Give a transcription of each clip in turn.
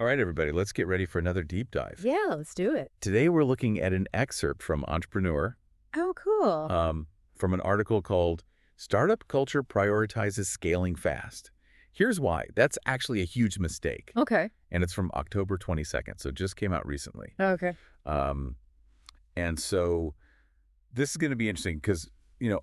All right, everybody, let's get ready for another deep dive. Yeah, let's do it. Today, we're looking at an excerpt from Entrepreneur Oh, cool. from an article called Startup Culture Prioritizes Scaling Fast. Here's why. That's actually a huge mistake. Okay. And it's from October 22nd, so it just came out recently. Okay. And so this is going to be interesting because,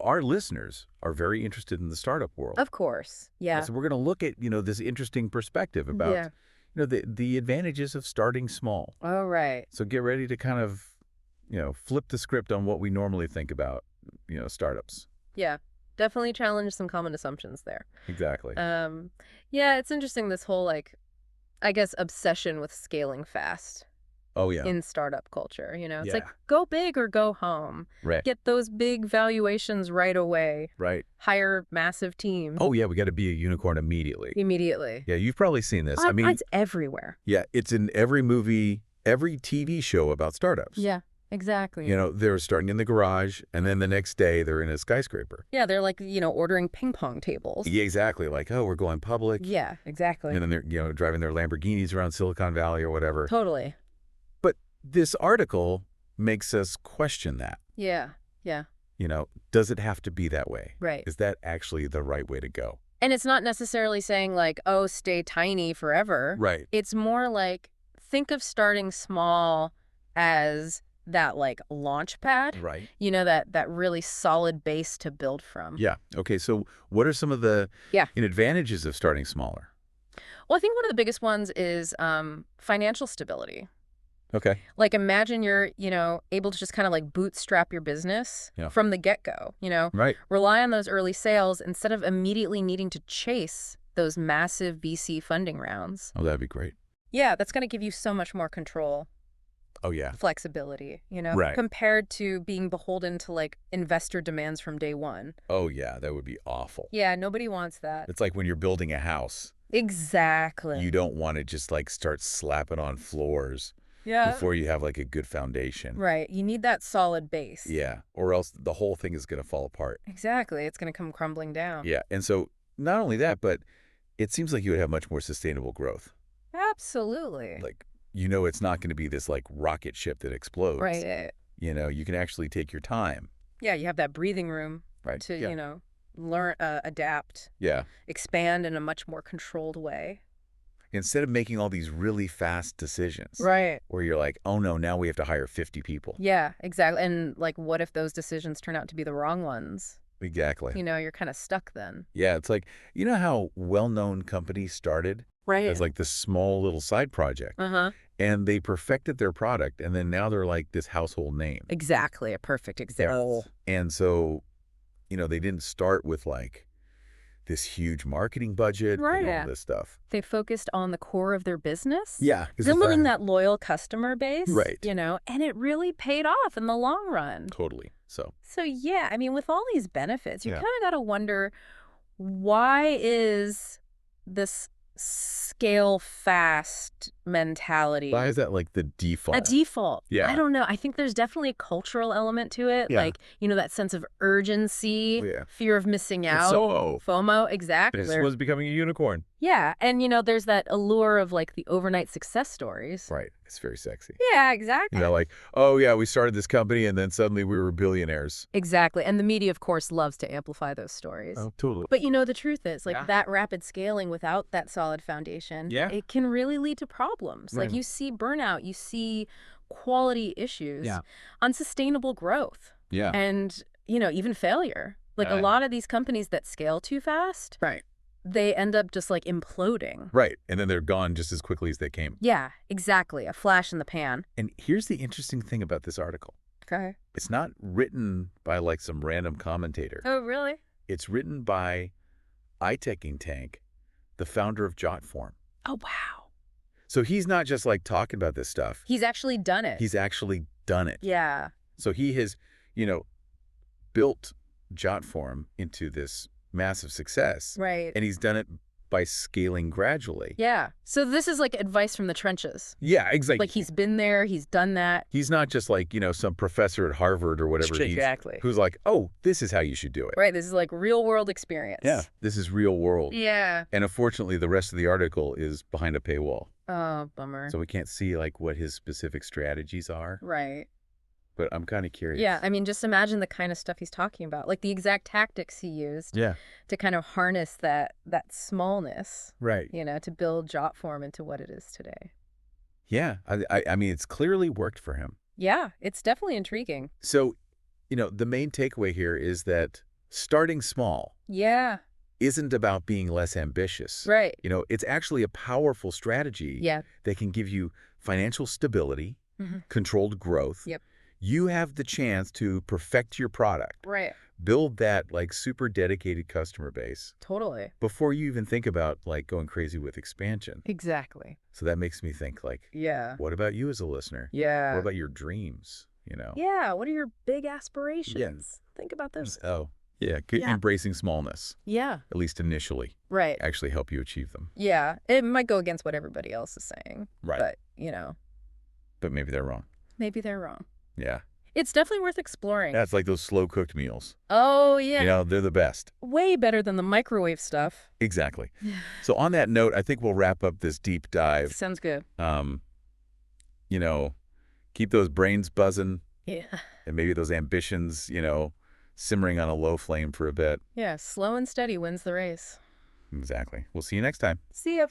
our listeners are very interested in the startup world. Of course. Yeah. So we're going to look at, this interesting perspective about, Yeah. the advantages of starting small. All right. So get ready to kind of, flip the script on what we normally think about, startups. Yeah. Definitely challenge some common assumptions there. Exactly. Yeah, it's interesting, this whole, I guess, obsession with scaling fast Oh, yeah. in startup culture. It's Yeah. like, go big or go home. Right. Get those big valuations right away. Right. Hire massive teams. Oh, yeah, we got to be a unicorn immediately. Immediately. Yeah, you've probably seen this. It's everywhere. Yeah, it's in every movie, every TV show about startups. Yeah, exactly. They're starting in the garage, and then the next day they're in a skyscraper. Yeah, they're like, ordering ping pong tables. Yeah, exactly. Like, oh, we're going public. Yeah, exactly. And then they're, driving their Lamborghinis around Silicon Valley or whatever. Totally. But this article makes us question that. Yeah, yeah. Does it have to be that way? Right. Is that actually the right way to go? And it's not necessarily saying oh, stay tiny forever. Right. It's more like, think of starting small as that launch pad. Right. That really solid base to build from. Yeah. Okay, so what are some of the advantages of starting smaller? Well, I think one of the biggest ones is financial stability. Okay. Imagine you're, able to just kind of bootstrap your business from the get-go, Right. Rely on those early sales instead of immediately needing to chase those massive VC funding rounds. Oh, that'd be great. Yeah, that's going to give you so much more control. Oh, yeah. Flexibility, Right. compared to being beholden to investor demands from day one. Oh, yeah, that would be awful. Yeah, nobody wants that. It's like when you're building a house. Exactly. You don't want to just start slapping on floors before you have a good foundation. Right. You need that solid base. Yeah, or else the whole thing is going to fall apart. Exactly. It's going to come crumbling down. Yeah, and so not only that, but it seems like you would have much more sustainable growth. Absolutely. It's not going to be this rocket ship that explodes. Right. You can actually take your time. Yeah, you have that breathing room to, learn, adapt, expand in a much more controlled way. Instead of making all these really fast decisions. Right. Where you're like, oh, no, now we have to hire 50 people. Yeah, exactly. And what if those decisions turn out to be the wrong ones? Exactly. You're kind of stuck then. Yeah, it's like, how well-known companies started? Right. As this small little side project. Uh-huh. And they perfected their product, and then now they're this household name. Exactly. A perfect example. And so, they didn't start with this huge marketing budget and all this stuff. They focused on the core of their business. Yeah. Building that loyal customer base. Right. And it really paid off in the long run. Totally. So yeah, with all these benefits, you kind of got to wonder, why is this scale fast mentality? why is that the default? A default. Yeah. I don't know. I think there's definitely a cultural element to it. Yeah. That sense of urgency, Yeah. fear of missing out. So FOMO, exactly. this was becoming a unicorn. Yeah. And, there's that allure of the overnight success stories. Right. It's very sexy. Yeah, exactly. Oh, yeah, we started this company and then suddenly we were billionaires. Exactly. And the media, of course, loves to amplify those stories. Oh, totally. But, the truth is, that rapid scaling without that solid foundation, it can really lead to problems. Right. You see burnout, you see quality issues, Yeah. unsustainable growth. Yeah. And, even failure. A lot of these companies that scale too fast, Right. they end up just imploding. Right. And then they're gone just as quickly as they came. Yeah, exactly. A flash in the pan. And here's the interesting thing about this article. Okay. It's not written by some random commentator. Oh, really? It's written by Aytekin Tank, the founder of JotForm. Oh, wow. So he's not just talking about this stuff. He's actually done it. He's actually done it. Yeah. So he has, built JotForm into this massive success. Right. And he's done it by scaling gradually. Yeah. So this is advice from the trenches. Yeah, exactly. He's been there, he's done that. He's not just some professor at Harvard or whatever. Exactly. Who's oh, this is how you should do it. Right. This is real world experience. Yeah. This is real world. Yeah. And unfortunately, the rest of the article is behind a paywall. Oh, bummer. So we can't see like what his specific strategies are, Right. but I'm kind of Yeah, curious. I mean, just imagine the kind of stuff he's talking about, like the exact tactics he used Yeah. to kind of harness that smallness, Right. to build Jotform into what it is today. Yeah. I mean, it's clearly worked for him. Yeah, it's definitely intriguing. So, the main takeaway here is that starting small Yeah, isn't about being less ambitious. right. It's actually a powerful strategy Yeah. that can give you financial stability, Mhm. controlled growth. Yep. You have the chance to perfect your product, Right. build that like super dedicated customer base Totally. before you even think about like going crazy with expansion. Exactly. So that makes me think like, Yeah. what about you as a listener? What Yeah. about your dreams? Yeah, what are your big Yeah. aspirations? Think about those. Oh, yeah. Yeah. Embracing smallness, Yeah. at least initially, Right. actually help you achieve them. Yeah. It might go against what everybody else is saying, Right. but, But maybe they're wrong. maybe they're wrong. Yeah. It's definitely worth exploring. That's like those slow cooked meals. Oh, yeah. They're the best. Way better than the microwave stuff. Exactly. So on that note, I think we'll wrap up this deep dive. Sounds good. You know, keep those brains buzzing Yeah. and maybe those ambitions, simmering on a low flame for a bit. Yeah, slow and steady wins the race. Exactly. We'll see you next time. See ya.